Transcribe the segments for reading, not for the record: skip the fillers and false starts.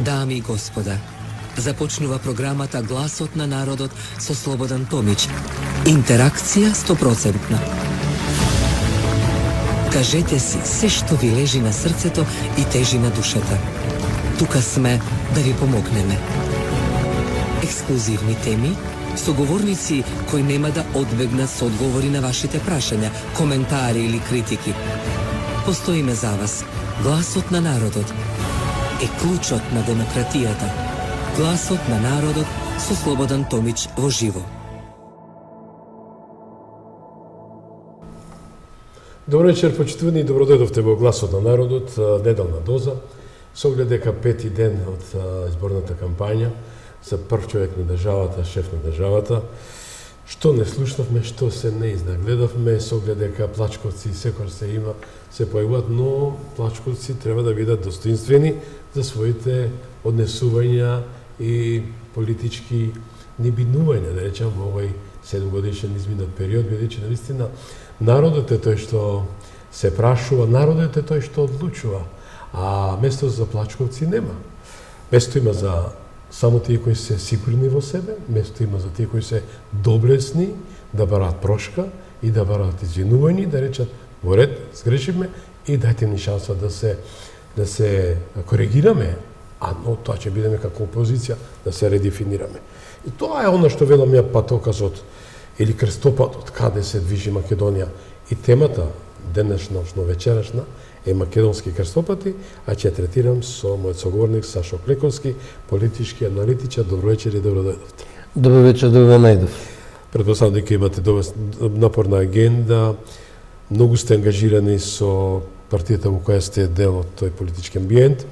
Дами и господа, започнува програмата Гласот на народот со Слободан Томич. Интеракција 100%. Кажете си се што ви лежи на срцето и тежи на душата. Тука сме да ви помогнеме. Ексклузивни теми, соговорници кои нема да одбегнат со одговори на вашите прашања, коментари или критики. Постоиме за вас. Гласот на народот е клучот на демократијата. Гласот на народот со Слободан Томич во живо. Добро вечер, почитувани, добродојдовте во Гласот на народот, неделна доза. Со оглед дека пети ден од изборната кампања за прв човек на државата, шеф на државата, што не слушнавме, што се не изнагледавме, со оглед дека плачковци секој се има, се појавуваат, но плачковци треба да бидат достоинствени за своите однесувања и политички небинувања, да речем, во овој 7-годишен изминат период, бидејќи навистина народот е тој што се прашува, народот е тој што одлучува, а место за плачковци нема. Место има за само тие кои се сигурни во себе, место има за тие кои се доблесни, да бараат прошка и да бараат извинување, да речат во ред, сгрешивме и дајте ни шанса да се коригираме, а но тоа ќе бидеме како опозиција да се редефинираме. И тоа е она што велам ја патоказот или крстопатот каде се движи Македонија. И темата денешношно вечерашна е македонски крстопати, а ќе третирам со мојот соговорник Сашо Клековски, политички аналитичар. Добро вечер и добродојдовте. Добро вечер, добро најдов. Претпоставам дека имате напорна агенда, многу сте ангажирани со партијата во која сте дел од тој политички амбиент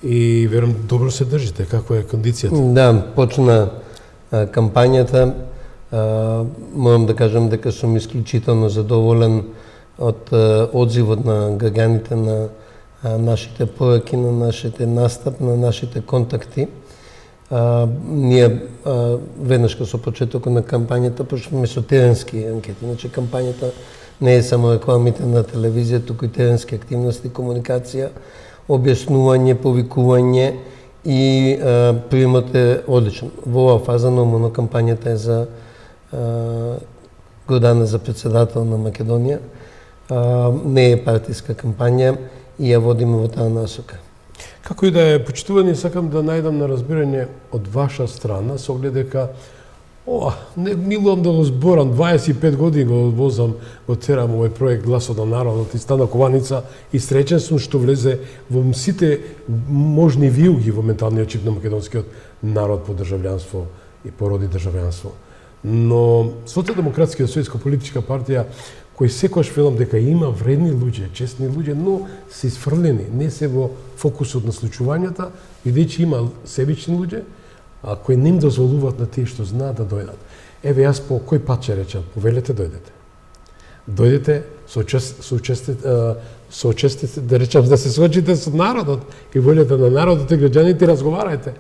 и верувам добро се држите. Како е кондицијата? Да, почна кампањата. Морам да кажам дека сум исклучително задоволен од одзивот на граѓаните на нашите пораки, на нашите настап, на нашите контакти. Ние веднаш со почетокот на кампањата почнавме со теренски анкети. Значи кампањата не е само рекламите на телевизија, туку и теренски активности, комуникација, објаснување, повикување и приемот е одличен. Во оваа фаза нормално кампањата е за Гордана за председател на Македонија. Не е партиска кампања и ја водиме во таа насока. Како и да е, почитувани, сакам да најдам на разбирање од ваша страна, со оглед дека не милувам да го зборам, 25 години го возам, го терам овој проект Гласот на народот и стана кованица и среќен сум што влезе во сите можни вилги во менталниот чип на македонскиот народ по државјанство и породи државјанство. Но Социјалдемократскиот советска политичка партија, кој секогаш велам дека има вредни луѓе, честни луѓе, но се изфрлени, не се во фокусот на случувањата, бидејќи има себични луѓе, а кои не им дозволуваат на тие што знаат да дојдат. Еве јас по кој пат ќе речам, повелете дојдете. Дојдете, соучествите, да речам, да се соочите со народот и волјата на народот и граѓаните, разговарајте.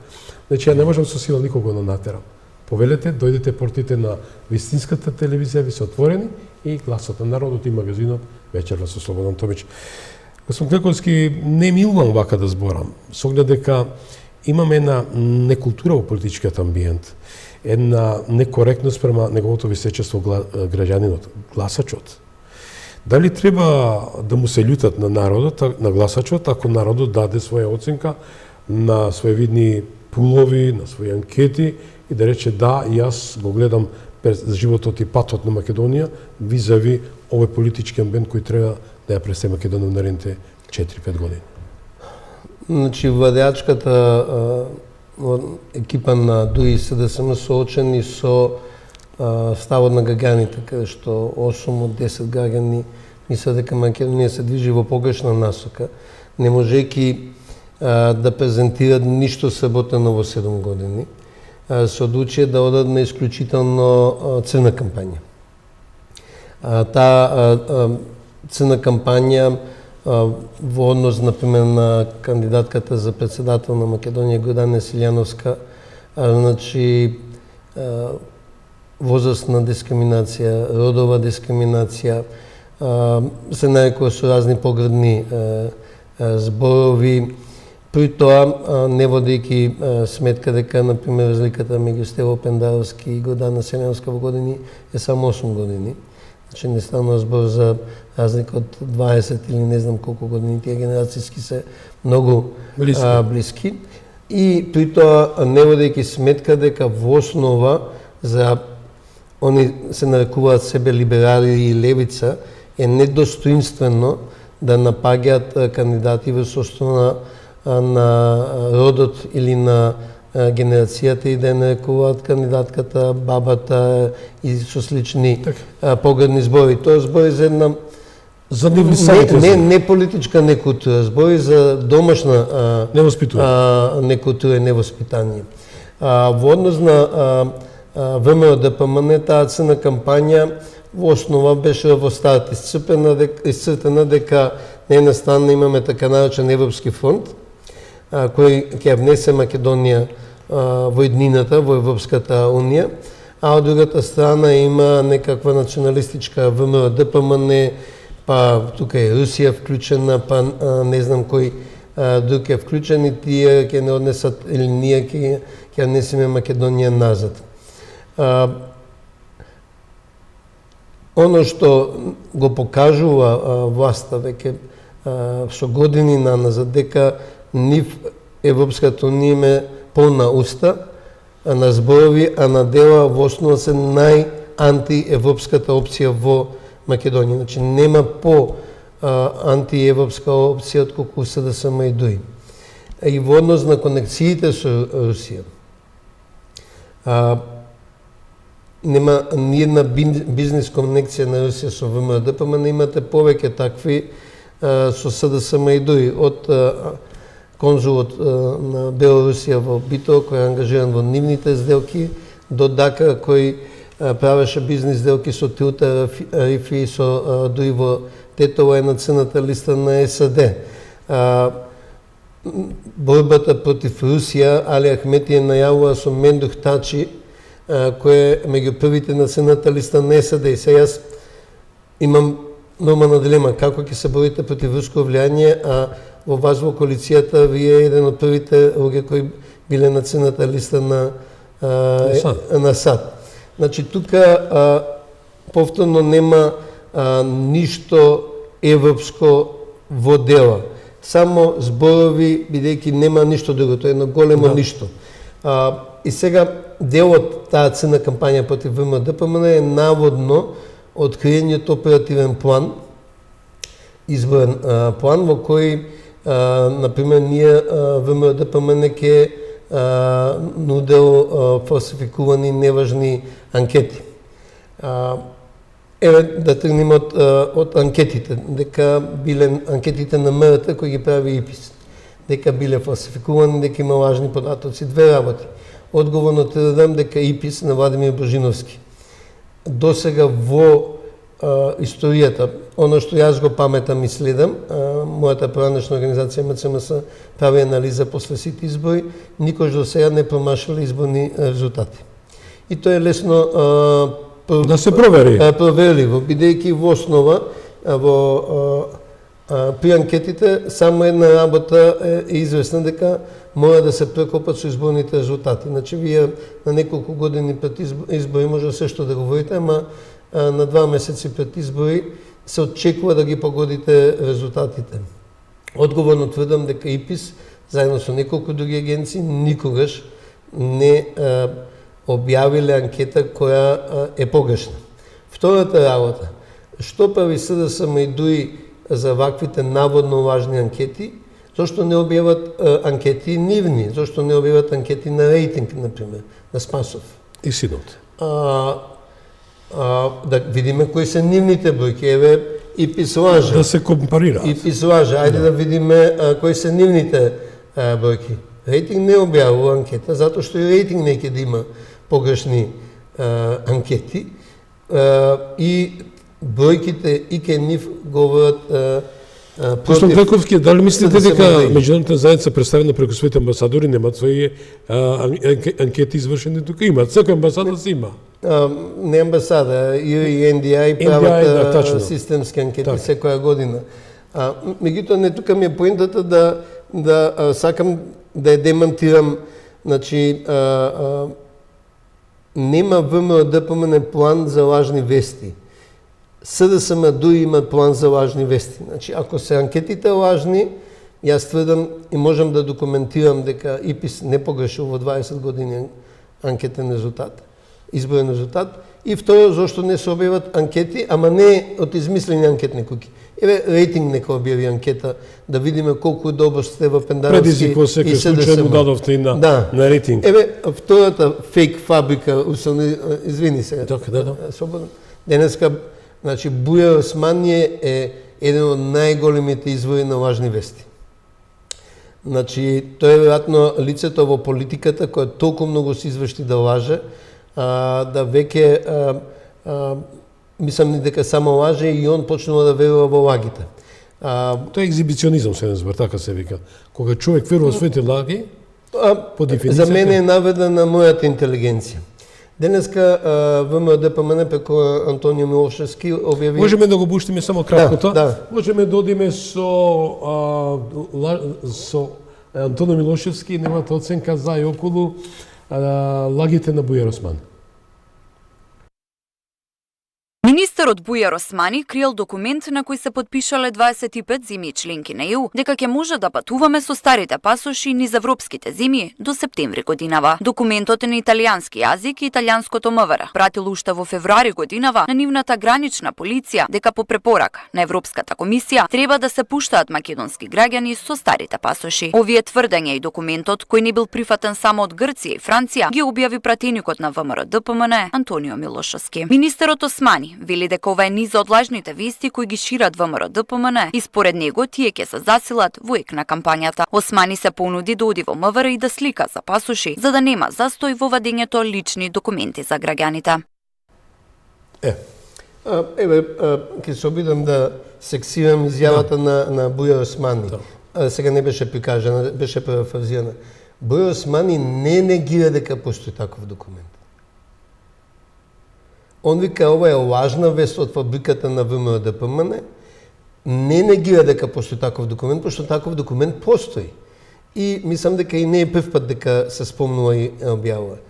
Значи ја не можам со сила никого да натерам. Повелете, дојдете, портите на вистинската телевизија ви се отворени и Гласот на народот и магазинот вечерва со Слободан Томич. Господин Клековски, не милувам вака да зборам, со оглед дека имаме една некултура во политичкиот амбиент, една некоректност према неговото височество граѓанинот, гласачот. Дали треба да му се љутат на народот, на гласачот, ако народот даде своја оценка на своевидни пулови, на своји анкети и да рече да, јас го гледам животот и патот на Македонија визави овој политички амбиент кој треба да ја престе Македонија во наредните 4-5 години. Значи, владеачката екипа на ДУИ СДСМ соочени со ставот на граѓаните, каде што 8 од 10 граѓани мислат дека Македонија се движи во погрешна насока, не можејќи да презентираат ништо сработено во 7 години, се одлучија да одат на исклучително црна кампања. Таа црна кампања во однос, например, на кандидатката за председател на Македонија Гордана Силјановска, значи возрастна дискриминација, родова дискриминација, се нарекува со разни погредни зборови, При тоа, не водејќи сметка дека, например, разликата меѓу Стево Пендаровски и Гордана Селеновска во години е само 8 години. Значи не станува збор за разлика од 20 или не знам колку години, тие генерацијски се многу блиски. И при тоа не водејќи сметка дека во основа за они се нарекуваат себе либерали и левица, е недостоинствено да напаѓаат кандидати во основа на родот или на генерацијата и да ја нарекуваат кандидатката, бабата и со слични погредни збори. Тоа збори за една за нивни самите не политичка некултура, збори за домашна некултура и невоспитание. Во однос на ВМРО ДПМН, таа цена кампања во основа беше во старт исцртена дека на една страна имаме така наречен Европски фонд, кој ќе внесе Македонија во еднината, во Европската унија, а од другата страна има некаква националистичка ВМРО ДПМН, па тука е Русија вклучена, па не знам кој друг е вклучен и тие ќе не однесат или ние ќе однесеме Македонија назад. Оно што го покажува власта веќе со години назад дека нив Европската унија има полна уста на зборови, а на дела во основа се најантиевропската опција во Македонија. Значи нема по антиевропска опција отколку СДСМ и ДОИ. И во однос на конекциите со Русија. Нема ниедна бизнес конекција на Русија со ВМРО ДПМН, имате повеќе такви со СДСМ и ДОИ, од конзулот на Белорусија во Битола, кој е ангажиран во нивните сделки, до Дака, кој правеше бизнес сделки со Тилта Рифи и со ДОИ во Тетово, е на цената листа на САД. Борбата против Русија, Али Ахмети ја најавува со Мендух Тачи, кој е меѓу првите на цената листа на САД. И сега јас имам нормална дилема, како ќе се борите против руско влијание, а во вас во коалицијата вие еден од првите луѓе кои биле на цената листа на САД. Значи тука повторно нема ништо европско во дела. Само зборови, бидејќи нема ништо друго, тоа е едно големо ништо. И сега делот таа цена кампања против ВМРО ДПМН е наводно откриениот оперативен план, изборен план во кој например ние ВМРО ДПМН ќе нудел фалсификувани неважни анкети. Еве да тргнеме од анкетите, дека биле анкетите на МРТ кои ги прави ИПИС, дека биле фалсификувани, дека има лажни податоци, две работи. Одговорно тврдам дека ИПИС на Владимир Божиновски досега во историјата, оно што јас го паметам и следам, мојата поранешна организација МЦМС прави анализа после сите избори, никош до сега не промашале изборни резултати. И тоа е лесно да се проверливо, бидејќи во основа при анкетите само една работа е известна, дека мора да се прекопат со изборните резултати. Значи вие на неколку години пред избори може се што да говорите, ама на 2 месеци пред избори се очекува да ги погодите резултатите. Одговорно тврдам дека ИПИС, заедно со неколку други агенции, никогаш не објавиле анкета која е погрешна. Втората работа, што прави СДСМ и ДОИ за ваквите наводно важни анкети, зашто не објават анкети нивни, зашто не објават анкети на рейтинг, например, на Спасов. И синот. Да видиме кои се нивните бројки, еве ИПИС лаже. Да се компарира. ИПИС лаже, ајде да видиме кои се нивните бројки. Рейтинг не објавува анкета, затоа што и рейтинг не ќе да има погрешни анкети и бројките и ке нив говорат Господин Каковски, дали мислите дека меѓународната заедница представена преку своите амбасадори немаат своји анкети извршени тука? Имаат, секој амбасада си има. Не амбасада, и NDI прават системски анкети секоја година. Меѓутоа, не тука ми е поентата да сакам да ја демантирам, значи, нема ВМРО-ДПМН план за лажни вести. СДСМ дури има план за лажни вести. Значи, ако се анкетите лажни, јас тврдам и можам да документирам дека ИПИС не погрешил во 20 години анкетен резултат, изборен резултат. И второ, зашто не се објават анкети, ама не од измислени анкетни куќи. Еве, рейтинг нека објави анкета, да видиме колку добро сте во Пендаровски и секој случај му дадовте и на рейтинг. Еве, втората фейк фабрика, извини сега. Да. Слободно. Денеска, значи, Бујар Османи е еден од најголемите извори на лажни вести. Значи, тој е веројатно лицето во политиката која толку многу се извршти да лаже, да веќе мислам дека само лаже и он почнува да верува во лагите. Тоа е екзибиционизам, се збор, така се вика. Кога човек верува своите лаги, по дефиниција... За мене е наведена мојата интелигенција. Денеска ВМРО-ДПМН преку Антонио Милошевски објави... Можеме да го буштиме само краткото. Да. Можеме да одиме со Антонио Милошевски и неговата оценка за и околу лагите на Бујар Османи. Министерот Бујар Османи криел документ на кој се потпишале 25 земји членки на ЕУ дека ќе може да патуваме со старите пасоши низ европските земји до септември годинава. Документот е на италијански јазик и италијанското МВР пратил уште во февруари годинава на нивната гранична полиција дека по препорака на Европската комисија треба да се пуштаат македонски граѓани со старите пасоши. Овие тврдења и документот, кој не бил прифатен само од Грција и Франција, ги објави пратеникот на ВМРО-ДПМН Антонио Милошевски. Министерот Османи вели дека ова е низ од лажните вести кои ги шират ВМРО-ДПМН и според него тие ќе се засилат во ек на кампањата. Османи се понуди да оди во МВР и да слика за пасоши, за да нема застој во вадењето лични документи за граѓаните. Еве, ќе се обидам да сексирам изјавата на Бујар Османи. Сега не беше прикажана, беше парафразирана. Бујар Османи не негира дека постои таков документ. Он вика, ова е лажна вест од фабриката на ВМРО-ДПМН, не негира дека постои таков документ, пошто таков документ постои. И мислам дека и не е прв пат дека се спомнува и објавува.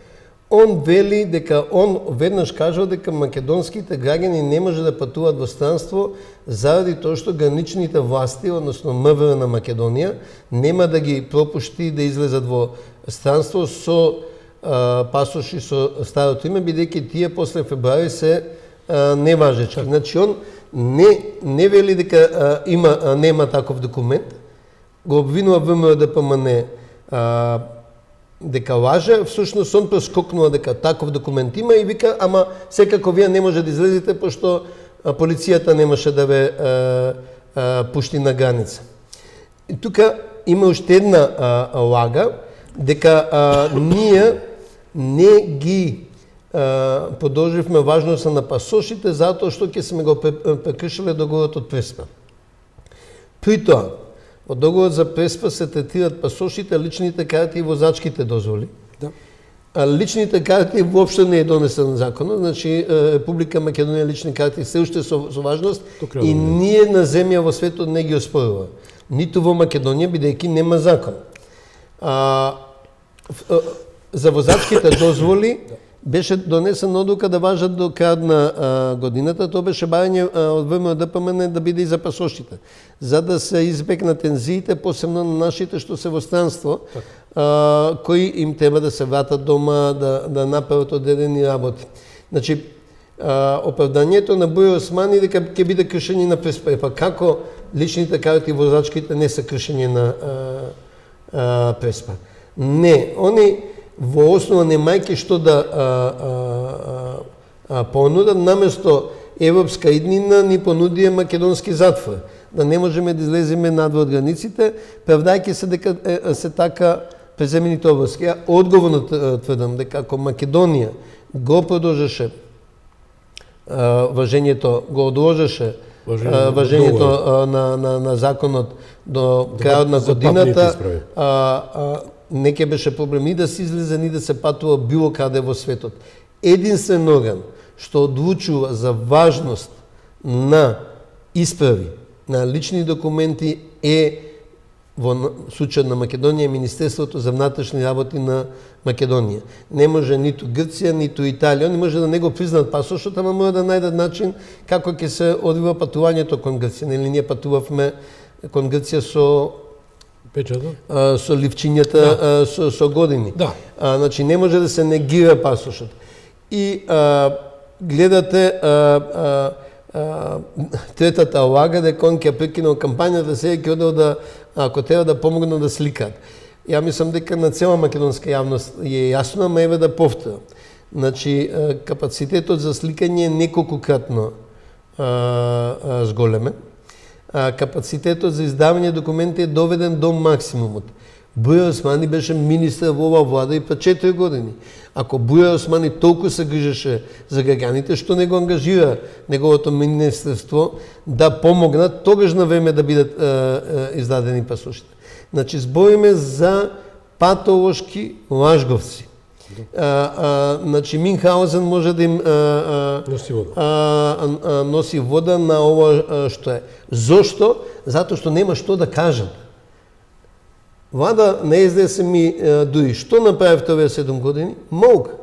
Он вели дека, он веднаш кажал дека македонските граѓани не може да патуваат во странство заради тоа што граничните власти, односно МВР на Македонија, нема да ги пропушти да излезат во странство со пасоши со старото име, бидејќи тие после февруари се неважечки. Значи, он не вели дека нема таков документ, го обвинува ВМРО-ДПМН дека лаже, всушност он прескокнува дека таков документ има и вика, ама секако вие не може да излезете, пошто полицијата немаше да ве пушти на граница. И тука има уште една лага, дека ние не ги продолживме важноста на пасошите затоа што ќе сме го прекршиле договорот од Преспа. При тоа, во договорот за Преспа се третираат пасошите, личните карти и возачките дозволи. Да. А личните карти воопшто не е донесен законот, значи Република Македонија лични карти се уште со важност и ние на земја во светот не ги оспорува. Ниту во Македонија, бидејќи нема закон. За возачките дозволи беше донесена одлука да важат до крајот на годината. Тоа беше барање од ВМРО-ДПМН да биде и за пасошите, за да се избегнат тензиите, посебно на нашите што се во странство, кои им треба да се вратат дома, да направат одредени работи. Значи, оправдањето на Бујар Османи дека ќе биде кршење на Преспа. Па како личните карти и возачките не се кршење на Преспа? Не, они во основа немајќи што да понудат, наместо европска иднина ни понудија македонски затвор, да не можеме да излеземе надвор од границите, правдајќи се дека се така преземените обврски. Ја одговорно тврдам дека ако Македонија го продолжеше важењето, го одложеше важењето на законот до крајот на годината, не ќе беше проблем ни да се излезе, ни да се патува било каде во светот. Единствен орган што одлучува за важност на исправи на лични документи е во случај на Македонија Министерството за внатрешни работи на Македонија. Не може ниту Грција, ниту Италија, они може да не го признаат пасошот, ама може да најдат начин како ќе се одвива патувањето кон Грција. Нели ние патувавме кон Грција со печатот? Со ливчињата со години. Да. Значи не може да се негира пасошот. И гледате третата лага дека он ќе прекинал кампањата, сега ќе одел да, ако треба да помогнат да сликаат. Ја мислам дека на цела македонска јавност е јасно, ама еве да повторам. Значи капацитетот за сликање е неколкократно зголемен. Капацитетот за издавање документи е доведен до максимумот. Бујар Османи беше министар во оваа влада и пред 4 години. Ако Бујар Османи толку се грижеше за граѓаните, што не го ангажира неговото министерство да помогнат тогаш на време да бидат издадени пасошите. Значи збориме за патолошки лажговци. Значи Минхаузен може да им носи вода на ова што е. Зошто? Затоа што нема што да кажат. Влада на СДС ми дури што направивте овие 7 години? Молк.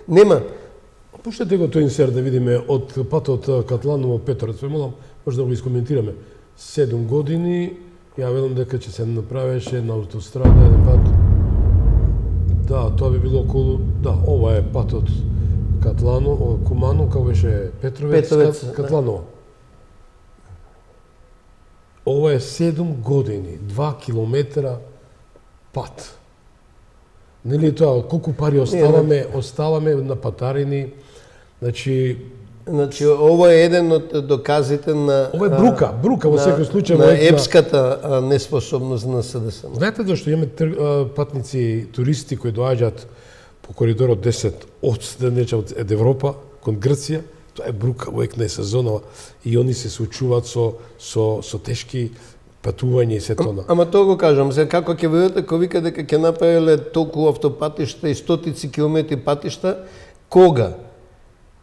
Нема. Пуштете го тој инсерт да видиме од патот Катланово Петровец. Молам, може да го искоментираме. 7 години, ја велам дека ќе се направеше на автострада еден пат. Да, тоа би било околу, да, ова е патот Катланово, Кумано, како беше Петровец Катланово. Ова е 7 години, 2 километра пат. Нели тоа, колку пари оставаме на патарини, значи ова е еден од доказите на ова е брука во секој случај на епската неспособност на СДС. Знаете зашто имаме патници, туристи кои доаѓаат по коридорот 10 од Европа кон Грција? Тоа е брука, воек не сезонава и они се соочуваат со тешки патувања и се тоа. Ама тоа го кажам, сега како ќе верувате кога вика дека ќе направиле толку автопатишта и стотици километри патишта, кога?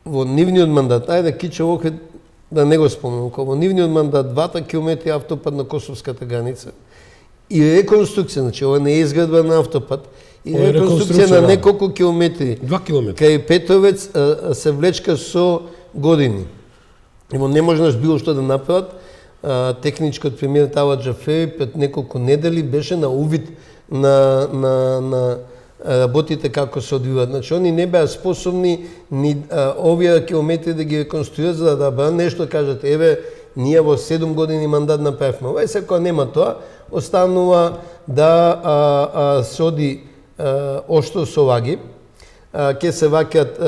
Во нивниот мандат, ајде Киче Охрид да не го спомнам, во нивниот мандат 2 километри автопат на Косовската граница и реконструкција, значи ова не е изградба на автопат, и реконструкција на неколку километри. 2 километри. Кај Петровец се влечка со години. Иво не можеш било што да направат. Техничкиот премиер Талат Џафери пред неколку недели беше на увид на работите како се одвиваат. Значи, они не беа способни ни овие километри да ги реконструират, за да беа нешто кажат, еве, ние во 7 години мандат направивме. Ова и секоја нема тоа, останува да се оди оштро со лаги, ќе се ваќаат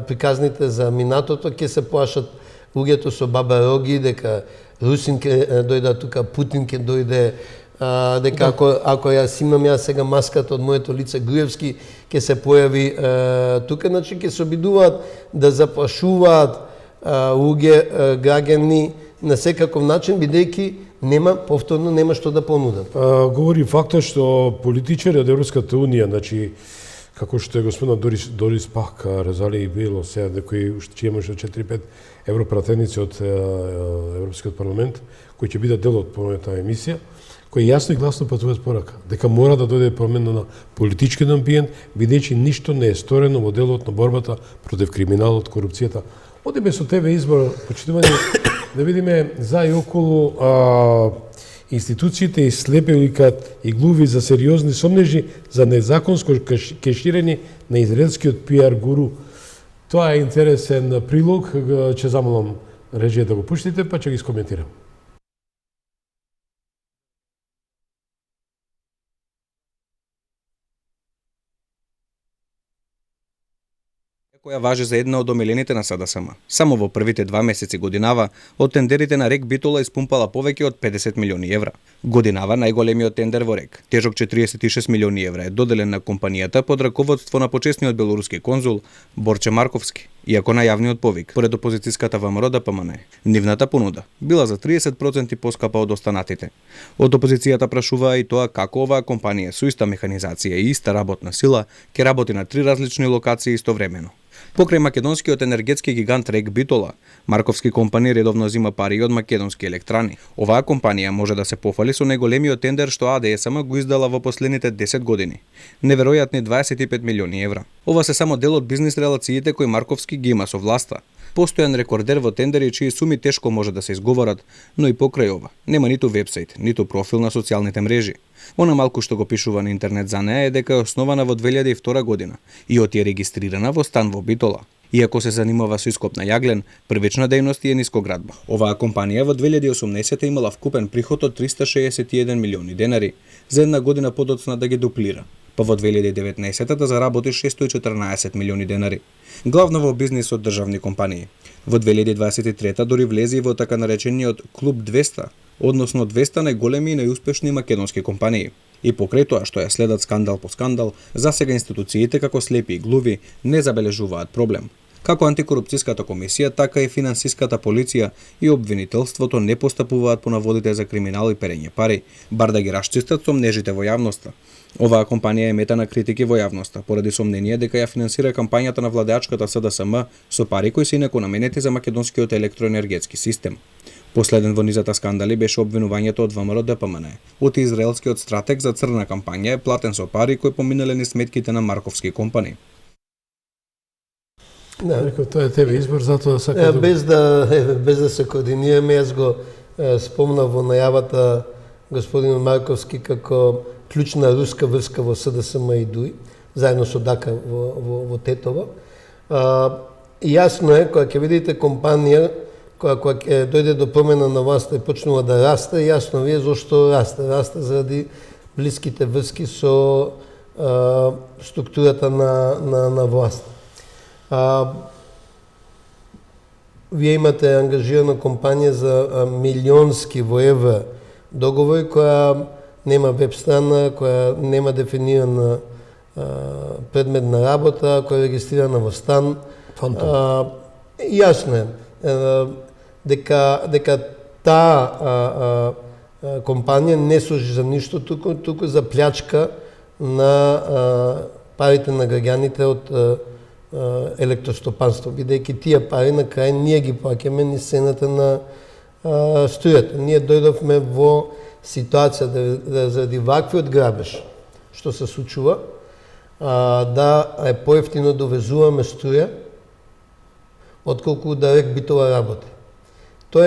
приказните за минатото, ќе се плашат луѓето со баба роги, дека Русин ќе дојде тука, Путин ќе дојде, дека ако јас имам сега маската од моето лице Груевски, ќе се појави тука, значи ќе се обидуваат да заплашуваат луѓе, граѓани на секаков начин, бидејќи повторно нема што да понудат. Говори фактот што политичари од Европската Унија, значи како што е господина Дорис Пак Резали и било сега некои уште имаше 4-5 европратеници од Европскиот парламент кои ќе бидат дел од помената емисија, кои јасно и гласно патуваат порака дека мора да дојде промена на политичкиот амбиент, бидејќи ништо не е сторено во делот на борбата против криминалот, корупцијата. Одиме со тебе избор, почитувани, да видиме за и околу институциите и слепи викаат и глуви за сериозни сомнежи за незаконско кеширање на израелскиот пиар гуру. Тоа е интересен прилог, ќе замолам режија да го пуштите, па ќе ги скоментирам. Која важи за една од омилените на СДСМ. Само во првите 2 месеци годинава, од тендерите на РЕК Битола испумпала повеќе од 50 милиони евра. Годинава најголемиот тендер во РЕК, тежок 46 милиони евра, е доделен на компанијата под раководство на почесниот белоруски конзул Борче Марковски, иако на јавниот повик, поред опозицијската ВМРО ДПМН. Нивната понуда била за 30% поскапа од останатите. Од опозицијата прашуваа и тоа како оваа компанија со иста механизација и иста работна сила ќе работи на 3 различни локации истовремено. Покрај македонскиот енергетски гигант Рек Битола, Марковски компанија редовно зима пари од македонски електрани. Оваа компанија може да се пофали со најголемиот тендер што АДСМ го издала во последните 10 години. Неверојатни 25 милиони евра. Ова се само дел од бизнис релациите кои Марковски ги има со власта. Постојан рекордер во тендери чии суми тешко може да се изговорат, но и покрај ова нема ниту вебсайт, ниту профил на социјалните мрежи. Она малку што го пишува на интернет за неа е дека е основана во 2002 година и е регистрирана во стан во Битола. Иако се занимава со ископ на јаглен, првична дејност е нискоградба. Оваа компанија во 2018 имала вкупен приход од 361 милиони денари, за една година подоцна да ги дуплира, па во 2019 да заработи 614 милиони денари. Главно во бизнисот државни компании. Во 2023 дори влезе и во така наречениот Клуб 200, односно 200 најголеми и најуспешни македонски компании. И покрај тоа што ја следат скандал по скандал, засега институциите како слепи и глуви не забележуваат проблем. Како антикорупцијската комисија, така и финансиската полиција и обвинителството не постапуваат по наводите за криминал и перење пари, бар да ги расчистат сомнежите во јавноста. Оваа компанија е мета на критики во јавноста, поради сомнение дека ја финансира кампањата на владеачката СДСМ со пари кои се инаку наменети за македонскиот електроенергетски систем. Последен во низата скандали беше обвинувањето од ВМРО ДПМН. Од израелскиот стратег за црна кампања е платен со пари кои поминале низ сметките на Марковски компании. Реков, тоа е тебе избор, затоа сакам без да се координираме, јас го спомнав во најавата господин Марковски како клучна руска врска во СДСМ и ДУИ, заедно со Дака во Тетово. Јасно е, кога ќе видите компанија кога ќе дојде до промена на власта и почнува да расте, јасно ви е зошто расте. Расте заради блиските врски со структурата на власт. Вие имате ангажирана компанија за милионски во евра договори, која нема веб страна, која нема дефинирана предмет на работа, која е регистрирана во стан. Јасно е дека таа компанија не служи за ништо, туку за плячка на парите на граѓаните од електростопанство, бидејќи тие пари на крај ние ги плаќаме низ цената на струјата. Ние дојдовме во ситуација да заради ваквиот грабеж што се случува, да е поевтино да увезуваме струја отколку да Рек Битола работи. Тоа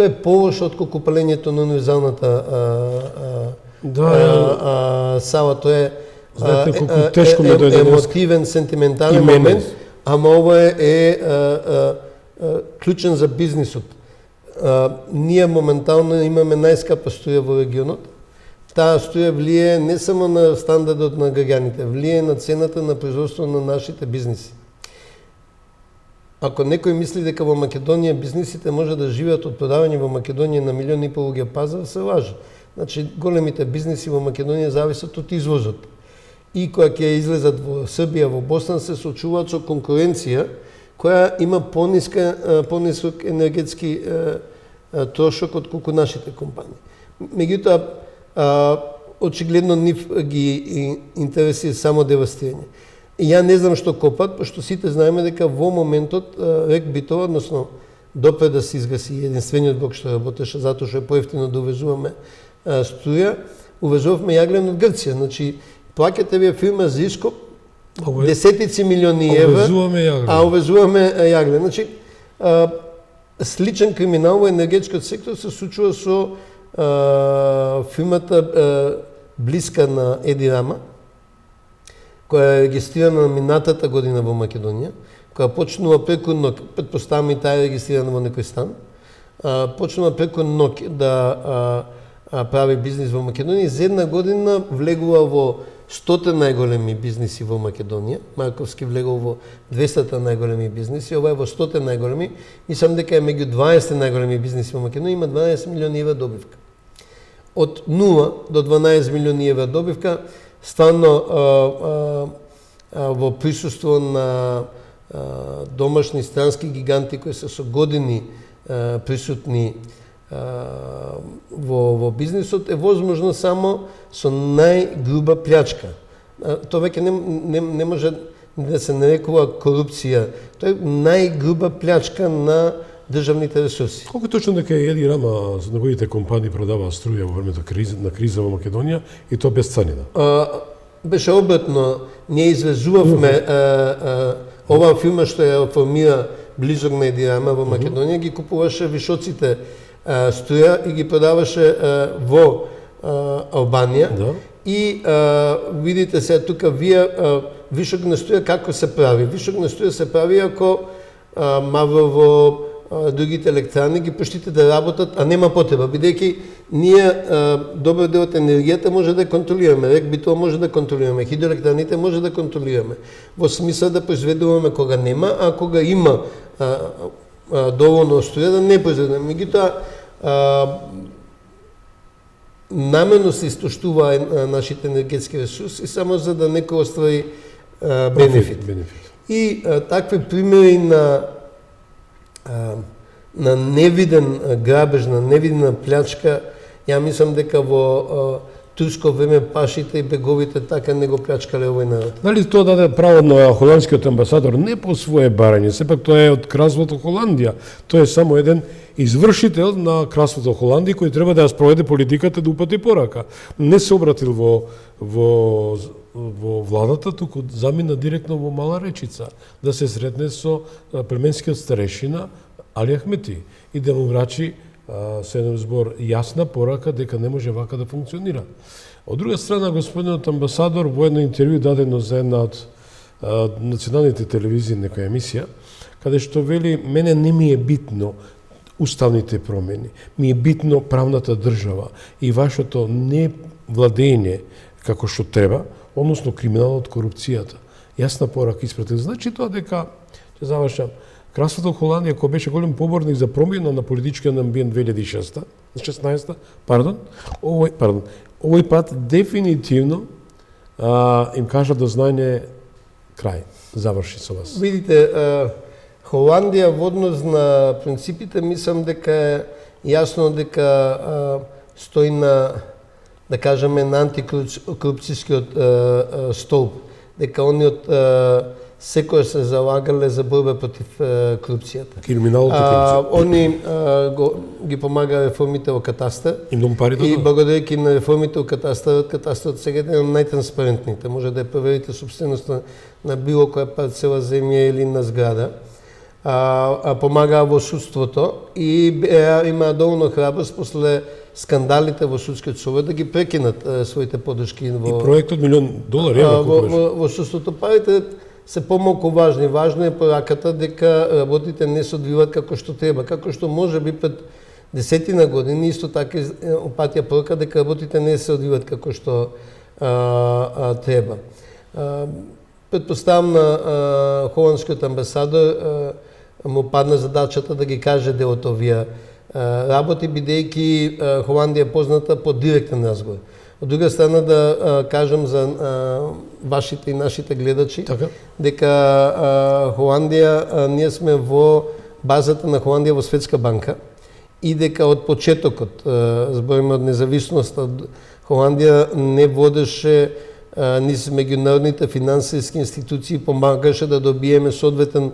е полошо отколку палењето на универзалната сала. Тоа е знаете колку тешко ме дојде емотивен, сентиментален момент, ама ова е клучен за бизнисот. Ние моментално имаме најскапа струја во регионот. Таа струја влие не само на стандардот на граѓаните, влие на цената на производство на нашите бизниси. Ако некој мисли дека во Македонија бизнисите може да живеат од продавање во Македонија на 1,5 милиони луѓе пазар, се лаже. Значи, големите бизниси во Македонија зависат од извозот. И кога ќе излезат во Србија, во Босна, се соочуваат со конкуренција која има понисок енергетски трошок од колку нашите компании. Меѓутоа, очигледно нив ги интересира само девастирање. И ја не знам што копат, пошто сите знаеме дека во моментот Рек Битола, односно допре да се изгаси единствениот блок што работеше, затоа што е поевтино да увезуваме струја, увезувавме јаглен од Грција. Значи, плаќате вие фирма за ископ десетици милиони евра, а увезуваме јаглен. Значи, сличен криминал во енергетскиот сектор се случува со фирмата блиска на Еди Рама, која е регистрирана минатата година во Македонија, која почнува преку ноќ, претпоставам и таа е регистрирана во некој стан, почнува преку ноќ да прави бизнис во Македонија и за една година влегува во 100 најголеми бизниси во Македонија. Марковски влегува во 200 најголеми бизниси, ова е во 100 најголеми. Мислам дека е меѓу 20 најголеми бизниси во Македонија, има 12 милиони евра добивка. Од 0 до 12 милиони евра добивка, стварно во присуство на домашни странски гиганти кои се со години присутни во бизнисот, е возможно само со најгруба плячка. Тоа веќе не може да се нарекува корупција. Тоа е најгруба плячка на државните ресурси. Колку точно дека Еди Рама за неговите компании продава струја во времето на криза во Македонија и то без ценина? Беше обратно, ние извезувавме оваа фирма што ја формира близок на Еди Рама во Македонија, ги купуваше вишоците струја и ги продаваше во Албанија. Да. И видите се тука вие вишок на струја како се прави. Вишок на струја се прави ако Маврово, другите електрани ги пуштите да работат, а нема потреба, бидејќи ние добар дел од енергијата може да контролираме, рек битово може да контролираме, хидроелектраните може да контролираме, во смисла да произведуваме кога нема, а кога има доволно струја да не произведуваме. Меѓутоа, намерно се истоштува нашите енергетски ресурси само за да некој оствари бенефит. И такви примери на невиден грабеж, на невидна плячка, ја мислам дека во турско време пашите и беговите така не го плячкале овој народ. Дали тоа даде право на холандскиот амбасадор не по свое барање, сепак тоа е од Кралството Холандија. Тој е само еден извршител на Кралството Холандија кој треба да ја спроведе политиката да упати порака. Не се обратил во владата, туку замина директно во Мала Речица да се сретне со племенскиот старешина Али Ахмети и да му врачи со еден збор јасна порака дека не може вака да функционира. Од друга страна, господинот амбасадор во едно интервју дадено за една од националните телевизии, некоја емисија, каде што вели, мене не ми е битно уставните промени, ми е битно правната држава и вашето не владење како што треба, односно криминалот, корупцијата. Јасна порака испратил. Значи тоа дека, ќе завршам, Кралството Холандија, кој беше голем поборник за промена на политичкиот амбиент 2016, овој пат дефинитивно им кажа до знање крај. Заврши со вас. Видите, Холандија во однос на принципите, мислам дека е јасно дека стои на, да кажеме, на антикорупцијскиот столб, дека оние секој се залагале за борба против корупцијата. Криминалот и корупцијата. Они ги помага реформите во катастар. И благодарејќи на реформите во катастарот сега е еден од најтранспарентните. Може да ја проверите собственоста на било која парцела земја или на зграда. Помагаа во судството и има доволно храброст после скандалите во судскиот совет да ги прекинат своите подршки во и проектот $1,000,000 во судството. Парите се помалку важни. Важно е пораката дека работите не се одвиваат како што треба, како што може би пред 10 години исто така опатија порака дека работите не се одвиваат како што треба. Предпоставам на холандскиот амбасадор му падна задачата да ги каже дел од овие работи, бидејќи Холандија е позната по директен разговор. Од друга страна да кажам за вашите и нашите гледачи, дека Холандија, ние сме во базата на Холандија во Светска банка и дека од почетокот, збориме од независноста, Холандија не водеше низ меѓународните финансиски институции, помагаше да добиеме соодветен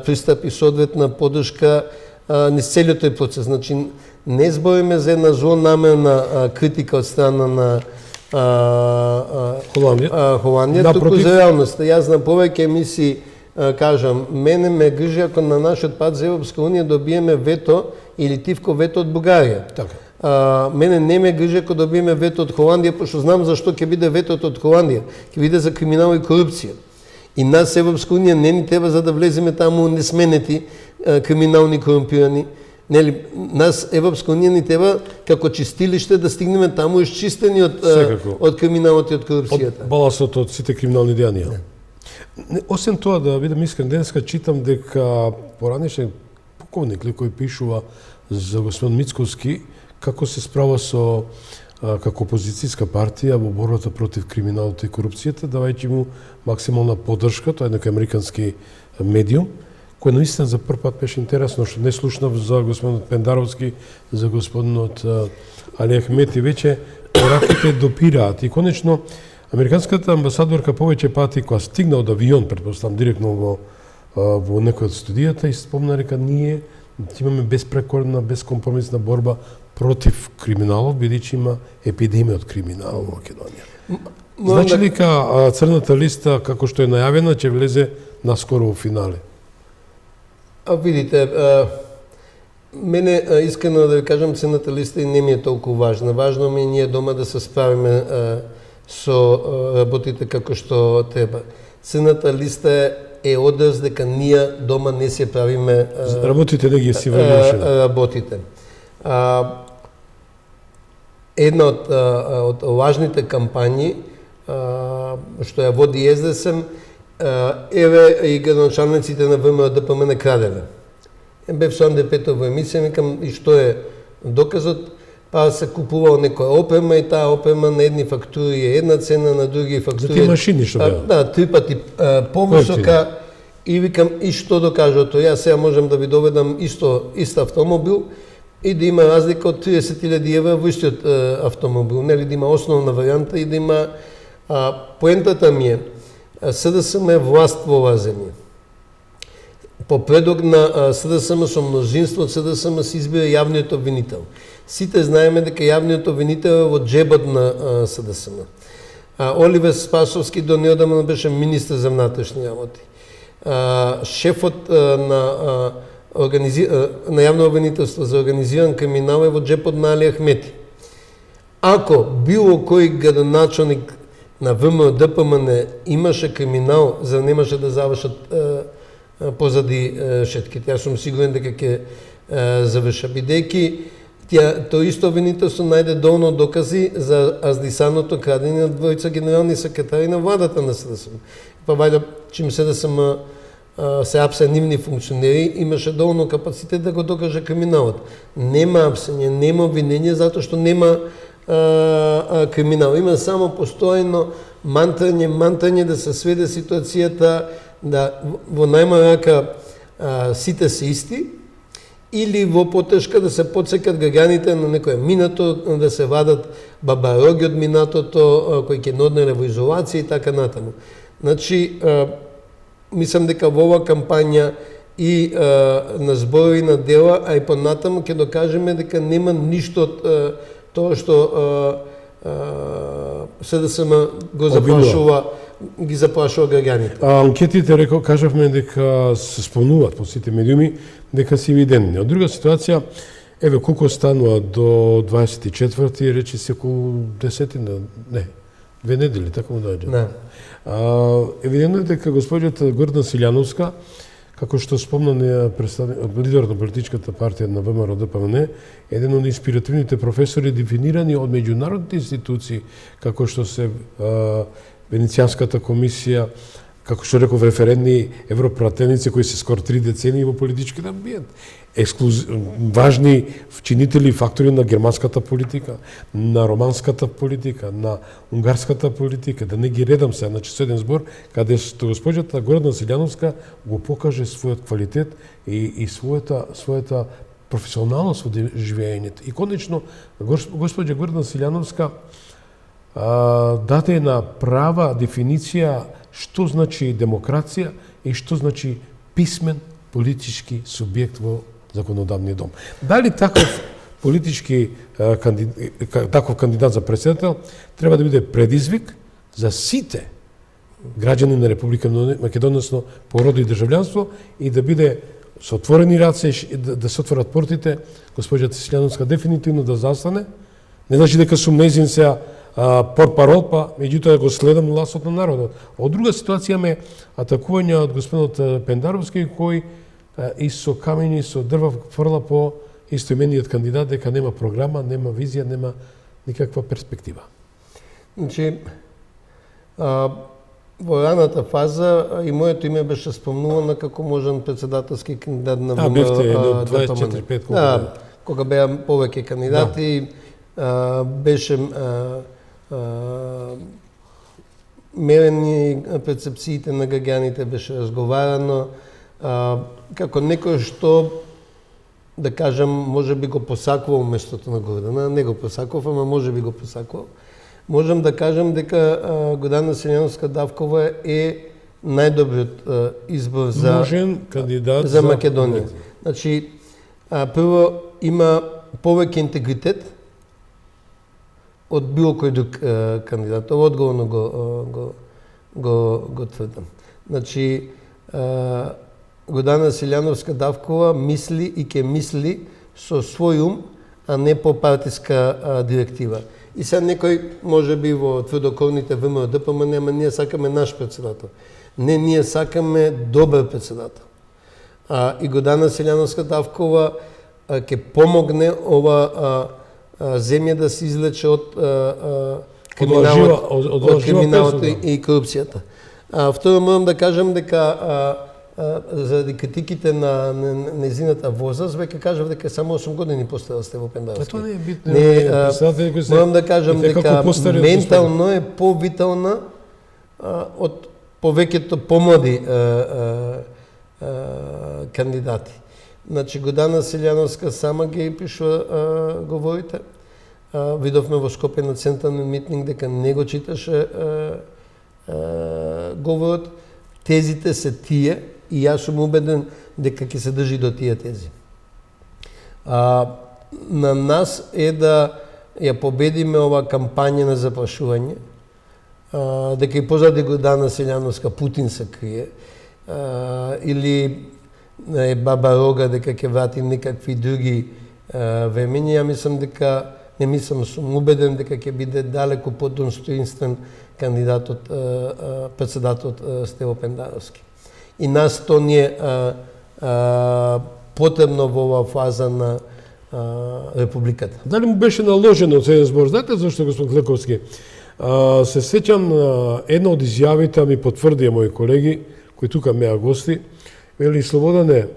пристап и соодветна подршка низ целиот тој процес. Значи, не збориме за една злонамерна критика од страна на Холандија, туку за реалноста. Јас на повеќе емисии кажам, мене ме грижи ако на нашиот пат за Европска унија добиеме вето или тивко вето од Бугарија. Мене не ме грижи ако добиеме вето од Холандија, пошто знам зашто ќе биде ветото од Холандија. Ќе биде за криминал и корупција. И нас Европска унија не ни треба за да влеземе таму несменети, криминални, корумпирани. Нели, нас Европска унија ни треба како чистилиште да стигнеме таму исчистени од криминалот и од корупцијата. Од балансот од сите криминални дејанија. Освен тоа, да бидам искрен, денеска читам дека поранешен полковник кој пишува за господин Мицковски како се справа со како опозицијска партија во борбата против криминалот и корупцијата, давајќи му максимална поддршка, тоа е некој американски медиум, кој наистина за прв пат беше интересно, што не слушнав за господинот Пендаровски, за господинот Али Ахмети, веќе пораките допираат. И конечно, Американската амбасадорка повеќе пати кога стигна од авион, претпоставам директно во некој од студијата, и спомна дека ние имаме безпрекорна, безкомпромисна борба против криминалот, бидејќи има епидемија од криминал во Македонија. Значи ли црната листа, како што е најавена, ќе влезе наскоро во финале? Видите, мене искрено да ви кажам, црната листа и не ми е толку важна. Важно ми е ние дома да се справиме со работите како што треба. Црната листа е одраз дека ние дома не се правиме работите, не ги си вршиме работите. Една од важните кампањи што ја води СДСМ, еве и градоначалниците на ВМРО-ДПМН краделе. Бев со Андрей Петров во емисија, викам, и што е доказот? Па се купувал некоја опрема и таа опрема на едни фактури е една цена, на други фактури... За тие машини што беа? Да, 3 пати повисока. И викам, и што докажа тоа? Јас сега можам да ви доведам ист автомобил и да има разлика од 30.000 евра во истиот автомобил. Нели, да има основна варијанта и да има... Поентата ми е, СДСМ е власт во оваа земја. По предлог на СДСМ со мнозинство од СДСМ се избира јавниот обвинител. Сите знаеме дека јавниот обвинител е во джебот на СДСМ. Оливер Спасовски до неодамна беше министр за внатрешни работи. Шефот на јавно обвинителство за организиран криминал е во джепот на Али Ахмети. Ако било кој градоначалник на ВМРО-ДПМН имаше криминал, за немаше да завршат позади шетките. Јас сум сигурен дека ќе заврша, бидејќи тоа исто обвинителство најде доволно докази за аздисаното крадење од двојца генерални секретари на владата на СДСМ. Па вајда, чим СДСМ се апсе нивни функционери, имаше доволно капацитет да го докаже криминалот. Нема апсење, нема обвинење, затоа што нема криминал. Има само постојано мантрање да се сведе ситуацијата да во најмалка сите се исти, или во потешка да се подсекат граѓаните на некоја минато, да се вадат бабароги од минатото, кои ќе однеле во изолација и така натаму. Значи, мислам дека во оваа кампања и на зборови на дела, а и понатаму ќе докажеме дека нема ништо од тоа што СДСМ го заплашува, ги заплашува граѓаните. Анкетите, кажавме дека се спомнуваат по сите медиуми, дека се евидентни. Од друга ситуација, еве колку станува до 24-ти, рече се околу 10 2 недели, така му доаѓа. Да. Евидентно е дека госпоѓата Гордана Силјановска, како што спомна лидерот на политичката партија на ВМРО-ДПМН, еден од инспиративните професори дефинирани од меѓународните институции, како што се Венецијанската комисија, како што реков, референтни европратеници кои се скоро 3 децении во политичкиот амбиент. Важни чинители и фактори на германската политика, на романската политика, на унгарската политика, да не ги редам се, значи со еден збор, каде што госпоѓата Гордана Силјановска го покаже својот квалитет и својата професионалност во живеењето. И конечно, госпоѓа Гордана Силјановска даде една права дефиниција што значи демокрација и што значи писмен политички субјект во законодавниот дом. Дали таков политички таков кандидат за председател треба да биде предизвик за сите граѓани на Република Македонија, односно порода и државјанство, и да биде со отворени раце, да се отворат портите, госпоѓата Силјановска дефинитивно да застане. Не значи дека сум нејзин сега портпарол, па меѓутоа го следам гласот на народот. Од друга ситуација ме атакување од господинот Пендаровски, кој и со камењи, со дрва фрла по истоимениот кандидат, дека нема програма, нема визија, нема никаква перспектива. Значи, во раната фаза и моето име беше спомнувано како можен председателски кандидат на ВМРО. Бевте 24-5 колку. Да, кога беа повеќе кандидати, беше мерени перцепциите на граѓаните, беше разговарано како некој што, да кажам, може би го посакувал местото на Гордана, не го посакував, ама може би го посакувал. можам да кажам дека Гордана Силјановска-Давкова е најдобриот избор за Можен кандидат за Македонија. Значи, прво има повеќе интегритет од било кој друг кандидат. Ова одговорно го тврдам. Значи, Гордана Силјановска-Давкова мисли и ќе мисли со свој ум, а не по партиска директива. И сега некој може би во тврдокорните ВМРО ДПМН, ама ние сакаме наш председател. Не, ние сакаме добар председател. И Гордана Силјановска-Давкова ќе помогне ова земја да се излече од криминалот и корупцијата. Второ, морам да кажам дека заради критиките на незината возраст, веќе кажав дека само 8 години постарал Стево Пендаровски. Тоа не е битно. Морам да кажам дека ментално е повитална од повеќето помлади кандидати. Значи, Гордана Силјановска сама ги пишува говорите. Видовме во Скопје на централен митинг дека не го читаше говорот. Тезите се тие и јас сум убеден дека ќе се држи до тие тези. На нас е да ја победиме ова кампања на запрашување, дека и позади Гордана Силјановска Путин се крие, или е баба Рога дека ќе врати некакви други времења. Ја мислам дека, не мислам, сум убеден дека ќе биде далеку подостоинствен кандидатот, председателот Стево Пендаровски. И нас то ни е потребно во оваа фаза на Републиката. Дали му беше наложено целен збор? Знаете зашто, господин Клековски? Се сеќам на една од изјавите, ми потврдија мои колеги, кои тука меа гости, вели Слободане,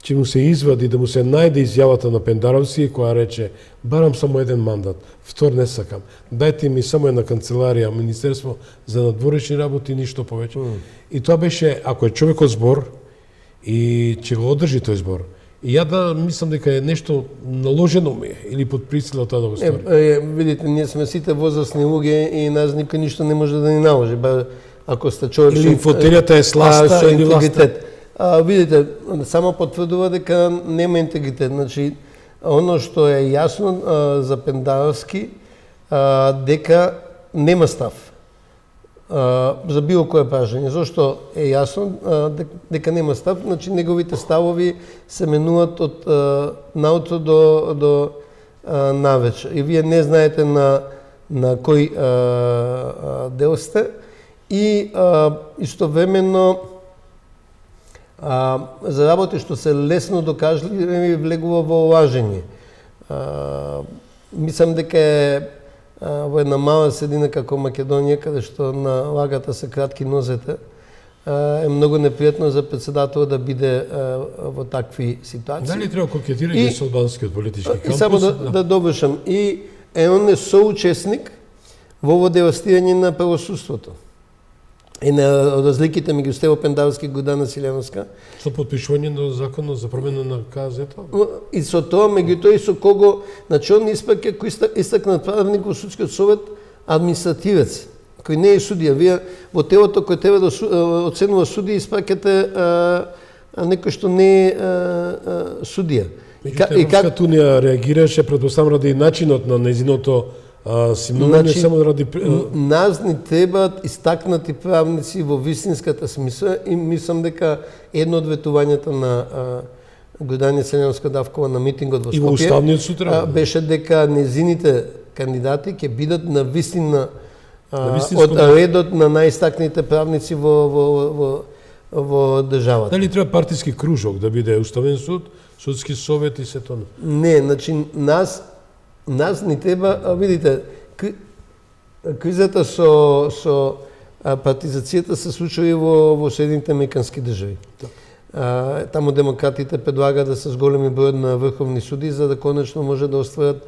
че му се извади, да му се најде изјавата на Пендаровски, која рече, барам само еден мандат, втор не сакам, дајте ми само една канцеларија, Министерство за надворешни работи, ништо повеќе. И тоа беше, ако е човекот збор, и че го одржи тој збор, и ја да мислам дека е нешто наложено ми или под присила тоа да го стори. Видите, ние сме сите возрастни луѓе и нас никој ништо не може да ни наложи, ако сте човек или фотелјата е сласта или власта. Видите, само потврдува дека нема интегритет. Значи, оно што е јасно за Пендаровски, дека нема став за било кое прашање. Зошто е јасно дека нема став? Значи, неговите ставови се менуваат од наутро до навечер. И вие не знаете на кој дел сте. И истовремено за работи што се лесно докажливи влегува во лажење. Мислам дека е во една мала средина како Македонија, каде што на лагата се кратки нозете, е многу непријатно за председател да биде во такви ситуации. Дали треба кокетирање со албанскиот политички кампус? И само да довршам. И он е соучесник во ово девастирање на правосудството. И на разликите меѓу Стево Пендаровски и Гордана Силјановска. Со подпишување на законот за промена на КЗ-то? И со тоа, меѓутоа и со кого, значи он испаќа кој истакнат правник во судскиот совет административец, кој не е судија. Вие во телото кој треба да оценува судија испаќате некој што не е судија. Европската унија реагираше, предпоставам, ради начинот на незиното симнување, само ради... Нас ни требаат истакнати правници во вистинската смисла и мислам дека едно од ветувањата на Гордана Силјановска-Давкова на митингот во Скопје беше дека незините кандидати ќе бидат на вистина од редот на најистакните правници во државата. Дали треба партиски кружок да биде уставен суд, судски совет и се тоа? Не, значи нас ни треба, видите, кризата со партизацијата се случува и во Соединените американски држави. Таму демократите предлагаат да се зголеми број на врховни суди, за да конечно може да остварат,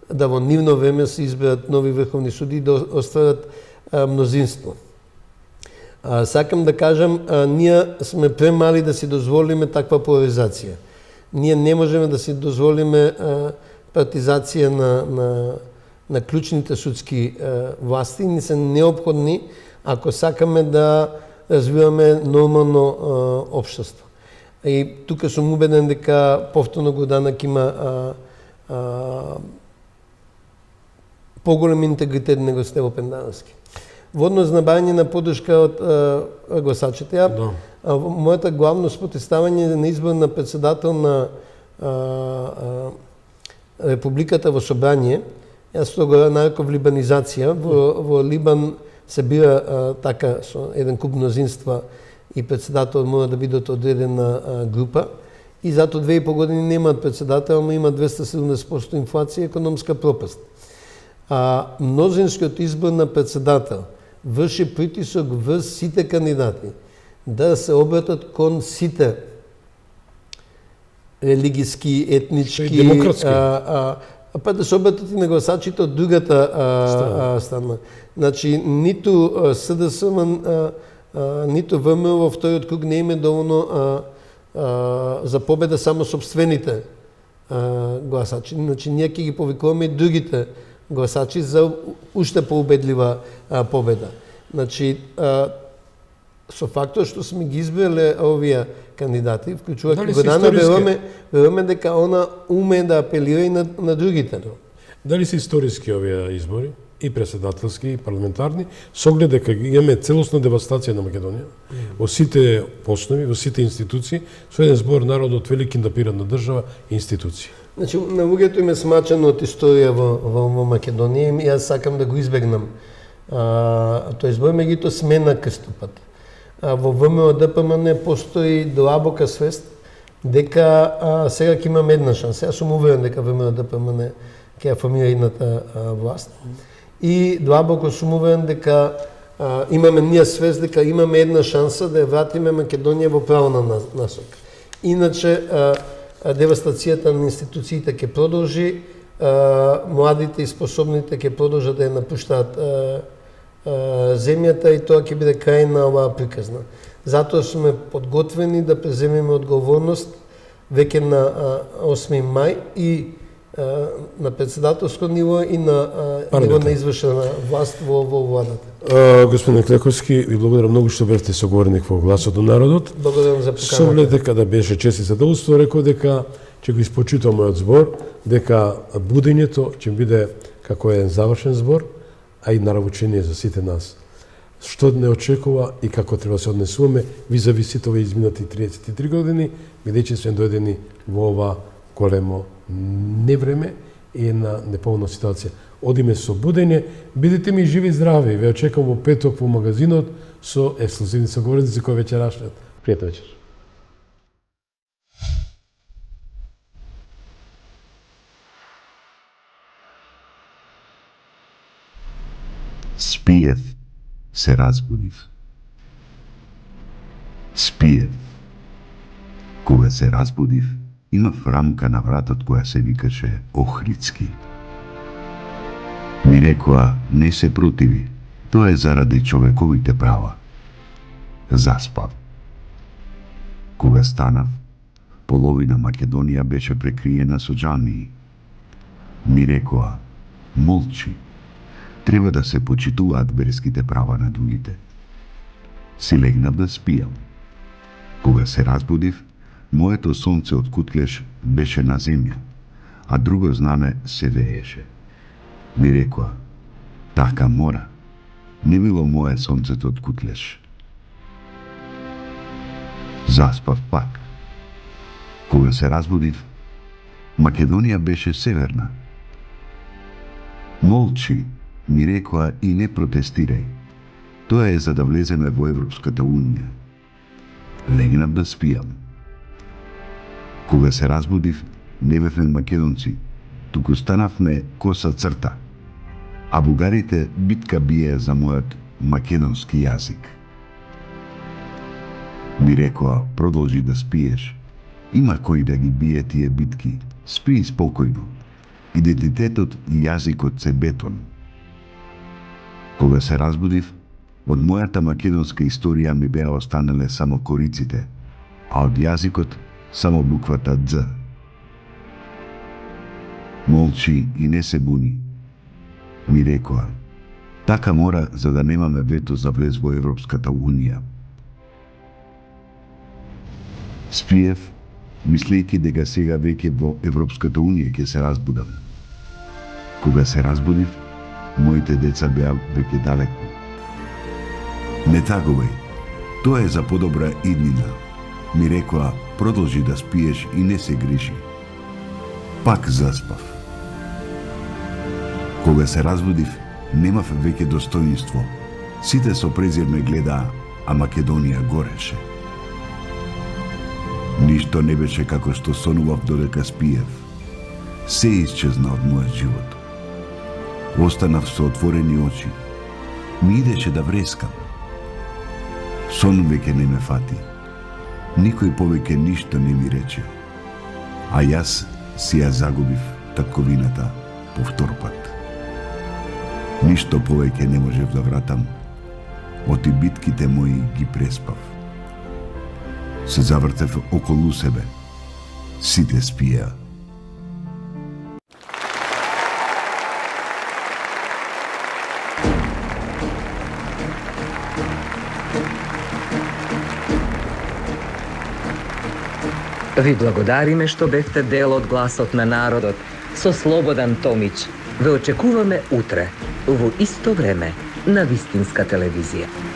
да во нивно време се изберат нови врховни суди и да остварат мнозинство. Сакам да кажам, ние сме премали да си дозволиме таква поларизација. Ние не можеме да си дозволиме партизација на клучните судски власти ни се неопходни ако сакаме да развиваме нормално општество. И тука сум убеден дека повторно Горданак има поголем интегритет него Стево Пендаровски. Во однос на барање на поддршка од гласачите, мојата главно спротивставање на избор на председател на Републиката во собрание, јас тоа го нареков либанизација. Во Либан се бира така со еден куп мнозинства и председател мора да биде од одредена група. И зато 2,5 години немаат председател, ама има 270% инфлација и економска пропаст. Мнозинскиот избор на председател врши притисок врз сите кандидати да се обратат кон сите религиски, етнички, па да се обратат и на гласачите од другата страна. Значи, ниту СДСМ, ниту ВМРО во вториот круг не име доволно за победа само собствените гласачи. Значи, ние ќе ги повикуваме и другите гласачи за уште поубедлива победа. Значи, со фактот што сме ги избрале овие кандидати, вклучувајќи Гордана, веруваме дека она уме да апелира и на другите. Дали се историски овие избори, и председателски, и парламентарни, со оглед дека имаме целосна девастација на Македонија, во сите основи, во сите институции, со еден збор народот велики напирана држава и институции. Значи, на луѓето им е смачено од историја во Македонија и јас сакам да го избегнам. Тој збор, меѓуто смена крстопат. Во ВМРО ДПМН постои длабока свест дека сега ќе имаме една шанса. Јас сум уверен дека ВМРО ДПМН ќе ја формира едната власт. И длабоко сум уверен дека имаме ние свест дека имаме една шанса да ја вратиме Македонија во правилна насока. Иначе девастацијата на институциите ќе продолжи, младите и способните ќе продолжат да ја напуштаат земјата и тоа ќе биде крај на оваа приказна. Затоа сме подготвени да преземеме одговорност веќе на 8 мај и на председателско ниво и на ниво на извршена власт во владата. Господин Клековски, ви благодарам многу што бевте соговорник во Гласот на народот. Благодарам за поканата. Со оглед дека да беше чест и задоволство, реков дека ќе го испочитам мојот збор, дека будењето ќе биде како еден завршен збор, а и наравучение за сите нас. Што не очекува и како треба се однесуваме визави сите овие изминати 33 години, бидејќи сме дојдени во ова големо невреме и една неповна ситуација. Одиме со будење, бидете ми живи и здрави. Ве очекувам во петок во магазинот со ексклузивни соговорници кои вечерашниот. Пријатна вечер. Спиев, се разбудив. Спиев. Кога се разбудив, имав рамка на вратот која се викаше Охридски. Ми рекоа, не се противи, тоа е заради човековите права. Заспав. Кога станав, половина Македонија беше прекриена со џамии. Ми рекоа, молчи, треба да се почитуваат верските права на другите. Си легнав да спијам. Кога се разбудив, моето сонце од Кутлеш беше на земја, а друго знаме се вееше. Ми рекоа, така мора, не било мое сонцето од Кутлеш. Заспав пак. Кога се разбудив, Македонија беше северна. Молчи, ми рекоа и не протестирај. Тоа е за да влеземе во Европската Унија. Легнав да спијам. Кога се разбудив, не бевме македонци, туку станавме коса црта, а бугарите битка бие за мојот македонски јазик. Ми рекоа, продолжи да спиеш. Има кој да ги бие тие битки. Спи спокојно. Идентитетот и јазикот се бетон. Кога се разбудив, од мојата македонска историја ми беа останале само кориците, а од јазикот само буквата Дз. Молчи и не се буни. Ми рекоа, така мора за да немаме вето за влез во Европската Унија. Спиев, мислејќи дека сега веќе во Европската Унија ќе се разбудам. Кога се разбудив, моите деца беа веќе далеку. Не тагувај, тоа е за подобра иднина. Ми рекоа, продолжи да спиеш и не се грижи. Пак заспав. Кога се разбудив, немав веќе достоинство. Сите со презир ме гледаа, а Македонија гореше. Ништо не беше како што сонував додека спиев. Се исчезна од мојот живот. Останав со отворени очи. Ми идеше да врескам. Сон веќе не ме фати. Никој повеќе ништо не ми рече. А јас си ја загубив татковината по втор пат. Ништо повеќе не можев да вратам. Оти битките мои ги преспав. Се завртев околу себе. Сите спија. Ви благодариме што бевте дел од гласот на народот со Слободан Томич. Ве очекуваме утре, во исто време, на Вистинска телевизија.